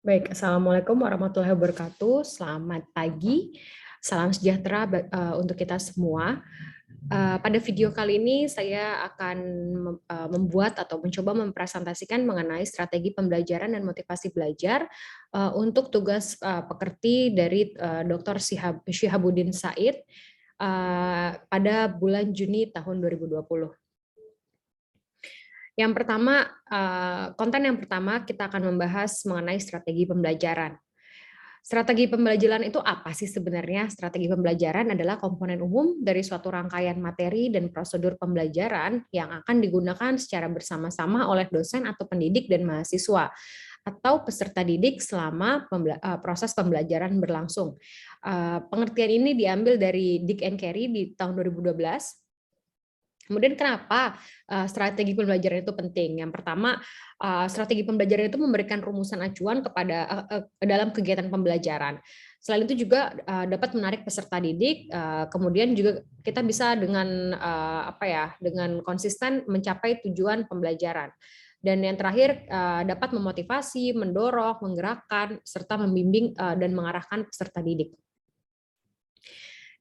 Baik, Assalamualaikum warahmatullahi wabarakatuh. Selamat pagi, salam sejahtera untuk kita semua. Pada video kali ini saya akan membuat atau mencoba mempresentasikan mengenai strategi pembelajaran dan motivasi belajar untuk tugas pekerti dari Dr. Syihabuddin Said pada bulan Juni tahun 2020. Yang pertama, konten yang pertama kita akan membahas mengenai strategi pembelajaran. Strategi pembelajaran itu apa sih sebenarnya? Strategi pembelajaran adalah komponen umum dari suatu rangkaian materi dan prosedur pembelajaran yang akan digunakan secara bersama-sama oleh dosen atau pendidik dan mahasiswa atau peserta didik selama proses pembelajaran berlangsung. Pengertian ini diambil dari Dick and Carey di tahun 2012. Kemudian kenapa strategi pembelajaran itu penting? Yang pertama, strategi pembelajaran itu memberikan rumusan acuan kepada dalam kegiatan pembelajaran. Selain itu juga dapat menarik peserta didik. Kemudian juga kita bisa dengan dengan konsisten mencapai tujuan pembelajaran. Dan yang terakhir dapat memotivasi, mendorong, menggerakkan, serta membimbing dan mengarahkan peserta didik.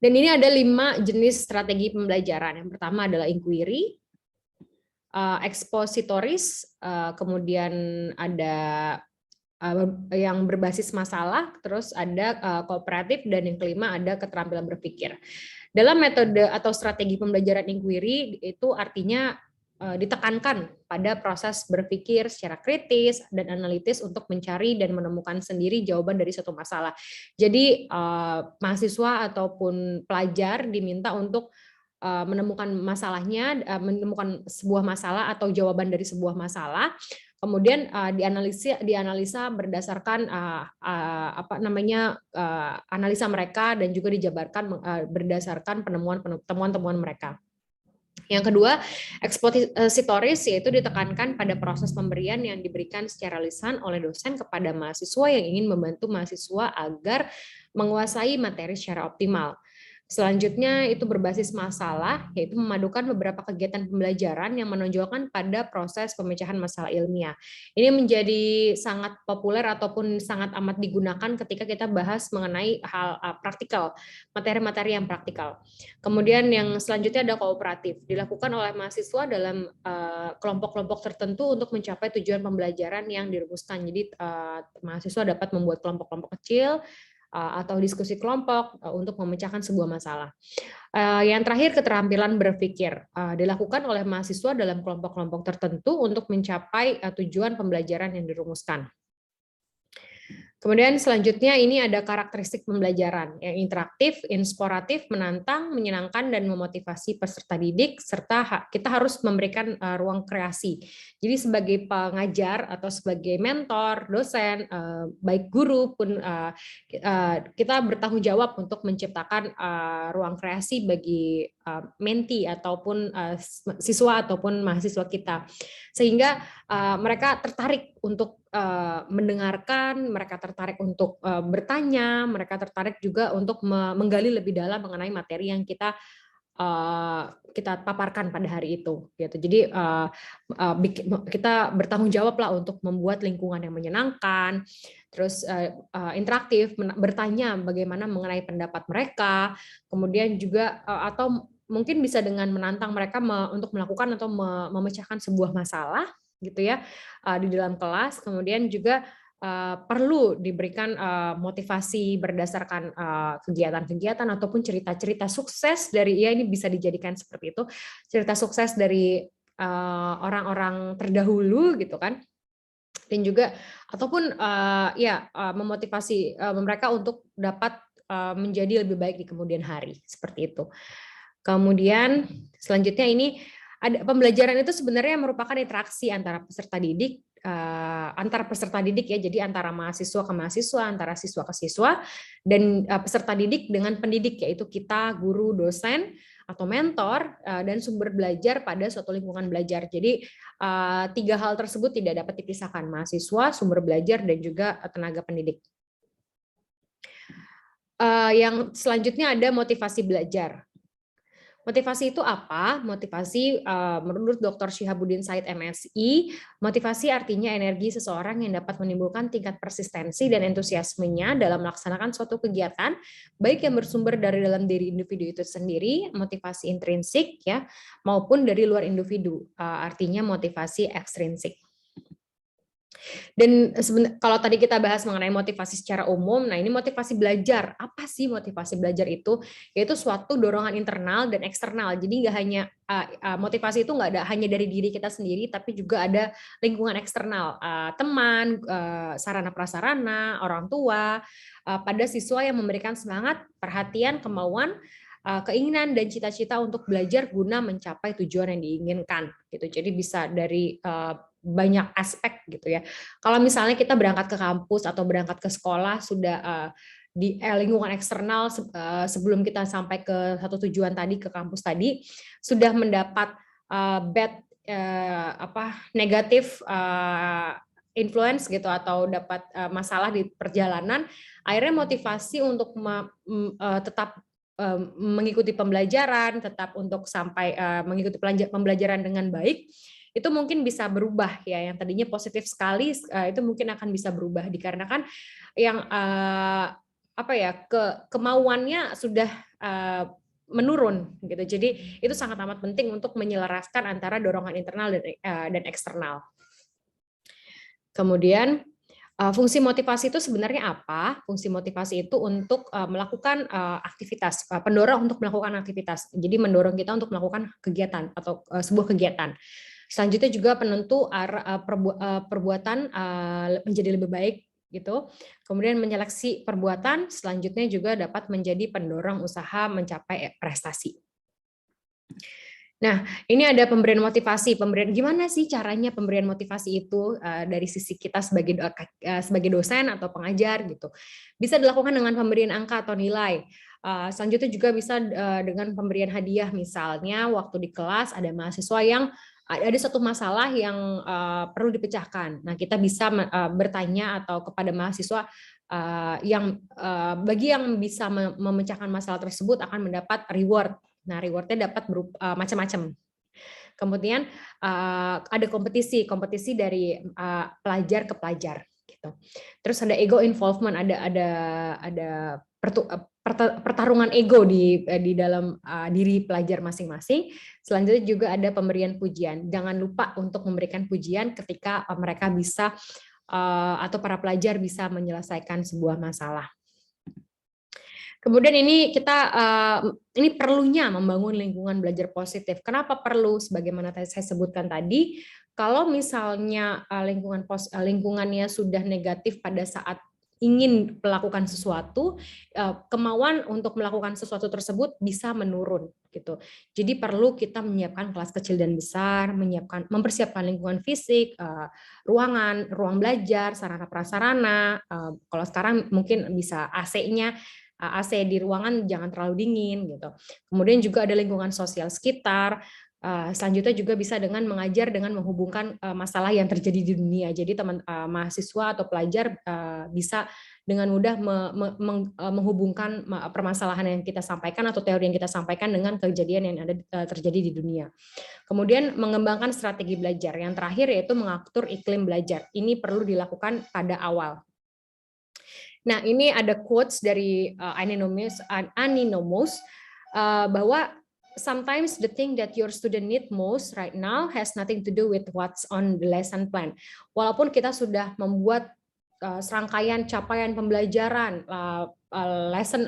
Dan ini ada 5 jenis strategi pembelajaran. Yang pertama adalah inquiry, expositoris, kemudian ada yang berbasis masalah, terus ada kooperatif, dan yang kelima ada keterampilan berpikir. Dalam metode atau strategi pembelajaran inquiry itu artinya ditekankan pada proses berpikir secara kritis dan analitis untuk mencari dan menemukan sendiri jawaban dari suatu masalah. Jadi mahasiswa ataupun pelajar diminta untuk menemukan masalahnya, menemukan sebuah masalah atau jawaban dari sebuah masalah, kemudian dianalisa berdasarkan analisa mereka dan juga dijabarkan berdasarkan temuan-temuan mereka. Yang kedua, expositoris, yaitu ditekankan pada proses pemberian yang diberikan secara lisan oleh dosen kepada mahasiswa yang ingin membantu mahasiswa agar menguasai materi secara optimal. Selanjutnya itu berbasis masalah, yaitu memadukan beberapa kegiatan pembelajaran yang menonjolkan pada proses pemecahan masalah ilmiah. Ini menjadi sangat populer ataupun sangat amat digunakan ketika kita bahas mengenai hal praktikal, materi-materi yang praktikal. Kemudian yang selanjutnya ada kooperatif, dilakukan oleh mahasiswa dalam kelompok-kelompok tertentu untuk mencapai tujuan pembelajaran yang dirumuskan. Jadi mahasiswa dapat membuat kelompok-kelompok kecil atau diskusi kelompok untuk memecahkan sebuah masalah. Yang terakhir, keterampilan berpikir dilakukan oleh mahasiswa dalam kelompok-kelompok tertentu untuk mencapai tujuan pembelajaran yang dirumuskan. Kemudian selanjutnya ini ada karakteristik pembelajaran yang interaktif, inspiratif, menantang, menyenangkan, dan memotivasi peserta didik, serta kita harus memberikan ruang kreasi. Jadi sebagai pengajar atau sebagai mentor, dosen, baik guru pun kita bertanggung jawab untuk menciptakan ruang kreasi bagi menti ataupun siswa ataupun mahasiswa kita. Sehingga mereka tertarik untuk mendengarkan, mereka tertarik untuk bertanya, mereka tertarik juga untuk menggali lebih dalam mengenai materi yang kita paparkan pada hari itu, gitu. Jadi kita bertanggung jawab lah untuk membuat lingkungan yang menyenangkan, terus interaktif, bertanya bagaimana mengenai pendapat mereka, kemudian juga atau mungkin bisa dengan menantang mereka untuk melakukan atau memecahkan sebuah masalah, gitu ya, di dalam kelas. Kemudian juga perlu diberikan motivasi berdasarkan kegiatan-kegiatan ataupun cerita-cerita sukses dari, ya ini bisa dijadikan seperti itu, cerita sukses dari orang-orang terdahulu, gitu kan. Dan juga ataupun memotivasi mereka untuk dapat menjadi lebih baik di kemudian hari, seperti itu. Kemudian selanjutnya ini ada pembelajaran itu sebenarnya merupakan interaksi antara peserta didik ya, jadi antara mahasiswa ke mahasiswa, antara siswa ke siswa, dan peserta didik dengan pendidik, yaitu kita, guru, dosen, atau mentor, dan sumber belajar pada suatu lingkungan belajar. Jadi 3 hal tersebut tidak dapat dipisahkan, mahasiswa, sumber belajar, dan juga tenaga pendidik. Yang selanjutnya ada motivasi belajar. Motivasi itu apa? Motivasi menurut Dr. Shihabuddin Said MSI, motivasi artinya energi seseorang yang dapat menimbulkan tingkat persistensi dan entusiasmenya dalam melaksanakan suatu kegiatan, baik yang bersumber dari dalam diri individu itu sendiri, motivasi intrinsik ya, maupun dari luar individu, artinya motivasi ekstrinsik. Dan kalau tadi kita bahas mengenai motivasi secara umum, nah ini motivasi belajar. Apa sih motivasi belajar itu? Yaitu suatu dorongan internal dan eksternal. Jadi nggak hanya motivasi itu nggak ada hanya dari diri kita sendiri, tapi juga ada lingkungan eksternal, teman, sarana prasarana, orang tua, pada siswa yang memberikan semangat, perhatian, kemauan, keinginan dan cita-cita untuk belajar guna mencapai tujuan yang diinginkan gitu. Jadi bisa dari banyak aspek gitu ya. Kalau misalnya kita berangkat ke kampus atau berangkat ke sekolah sudah di lingkungan eksternal sebelum kita sampai ke satu tujuan tadi, ke kampus tadi, sudah mendapat bad negatif influence gitu atau dapat masalah di perjalanan, akhirnya motivasi untuk tetap mengikuti pembelajaran, tetap untuk sampai mengikuti pembelajaran dengan baik, itu mungkin bisa berubah ya, yang tadinya positif sekali itu mungkin akan bisa berubah dikarenakan yang kemauannya sudah menurun gitu. Jadi itu sangat amat penting untuk menyelaraskan antara dorongan internal dan eksternal. Kemudian fungsi motivasi itu sebenarnya apa? Fungsi motivasi itu untuk melakukan aktivitas, pendorong untuk melakukan aktivitas. Jadi mendorong kita untuk melakukan kegiatan atau sebuah kegiatan. Selanjutnya juga penentu perbuatan menjadi lebih baik gitu. Kemudian menyeleksi perbuatan, selanjutnya juga dapat menjadi pendorong usaha mencapai prestasi. Nah, ini ada pemberian motivasi. Gimana sih caranya pemberian motivasi itu dari sisi kita sebagai dosen atau pengajar gitu. Bisa dilakukan dengan pemberian angka atau nilai. Selanjutnya juga bisa dengan pemberian hadiah, misalnya waktu di kelas ada mahasiswa yang ada satu masalah yang perlu dipecahkan. Nah, kita bisa bertanya atau kepada mahasiswa bagi yang bisa memecahkan masalah tersebut akan mendapat reward. Nah, rewardnya dapat berupa macam-macam. Kemudian ada kompetisi dari pelajar ke pelajar gitu. Terus ada ego involvement, ada pertarungan ego di dalam diri pelajar masing-masing. Selanjutnya juga ada pemberian pujian. Jangan lupa untuk memberikan pujian ketika mereka bisa atau para pelajar bisa menyelesaikan sebuah masalah. Kemudian ini ini perlunya membangun lingkungan belajar positif. Kenapa perlu? Sebagaimana saya sebutkan tadi, kalau misalnya lingkungannya sudah negatif pada saat ingin melakukan sesuatu, kemauan untuk melakukan sesuatu tersebut bisa menurun gitu. Jadi perlu kita menyiapkan kelas kecil dan besar, mempersiapkan lingkungan fisik, ruang belajar, sarana prasarana. Kalau sekarang mungkin bisa AC-nya. AC di ruangan jangan terlalu dingin gitu. Kemudian juga ada lingkungan sosial sekitar. Selanjutnya juga bisa dengan mengajar dengan menghubungkan masalah yang terjadi di dunia. Jadi mahasiswa atau pelajar bisa dengan mudah menghubungkan permasalahan yang kita sampaikan atau teori yang kita sampaikan dengan kejadian yang ada terjadi di dunia. Kemudian mengembangkan strategi belajar. Yang terakhir yaitu mengatur iklim belajar. Ini perlu dilakukan pada awal. Nah, ini ada quotes dari Anonymous bahwa sometimes the thing that your student need most right now has nothing to do with what's on the lesson plan. Walaupun kita sudah membuat serangkaian capaian pembelajaran, lesson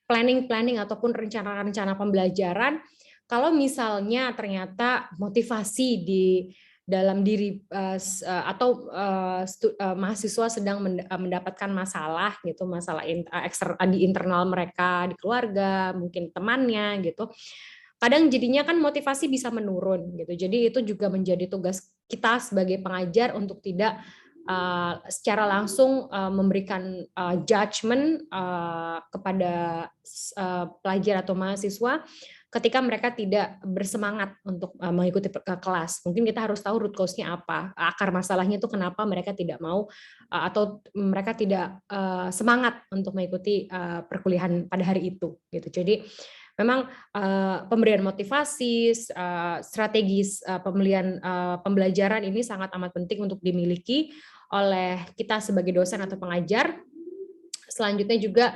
planning ataupun rencana-rencana pembelajaran, kalau misalnya ternyata motivasi di dalam diri atau mahasiswa sedang mendapatkan masalah gitu, masalah di internal mereka, di keluarga, mungkin temannya gitu. Kadang jadinya kan motivasi bisa menurun gitu. Jadi itu juga menjadi tugas kita sebagai pengajar untuk tidak secara langsung memberikan judgement kepada pelajar atau mahasiswa ketika mereka tidak bersemangat untuk mengikuti kelas. Mungkin kita harus tahu root cause-nya apa, akar masalahnya itu kenapa mereka tidak mau atau mereka tidak semangat untuk mengikuti perkuliahan pada hari itu gitu. Jadi Memang pemberian motivasi, strategis pembelajaran ini sangat amat penting untuk dimiliki oleh kita sebagai dosen atau pengajar. Selanjutnya juga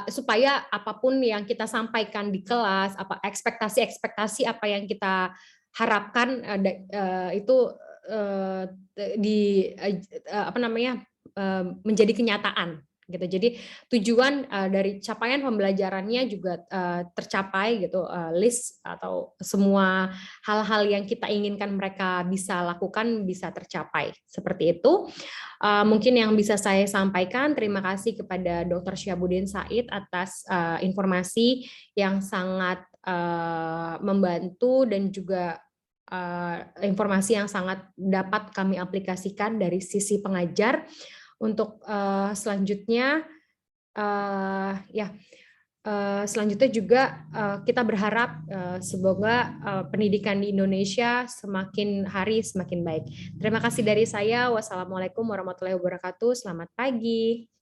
supaya apapun yang kita sampaikan di kelas, ekspektasi apa yang kita harapkan itu menjadi kenyataan gitu. Jadi tujuan dari capaian pembelajarannya juga tercapai gitu, list atau semua hal-hal yang kita inginkan mereka bisa lakukan bisa tercapai. Seperti itu. Mungkin yang bisa saya sampaikan, terima kasih kepada Dr. Syahabudin Said atas informasi yang sangat membantu dan juga informasi yang sangat dapat kami aplikasikan dari sisi pengajar. Untuk selanjutnya, selanjutnya juga kita berharap semoga pendidikan di Indonesia semakin hari semakin baik. Terima kasih dari saya. Wassalamualaikum warahmatullahi wabarakatuh. Selamat pagi.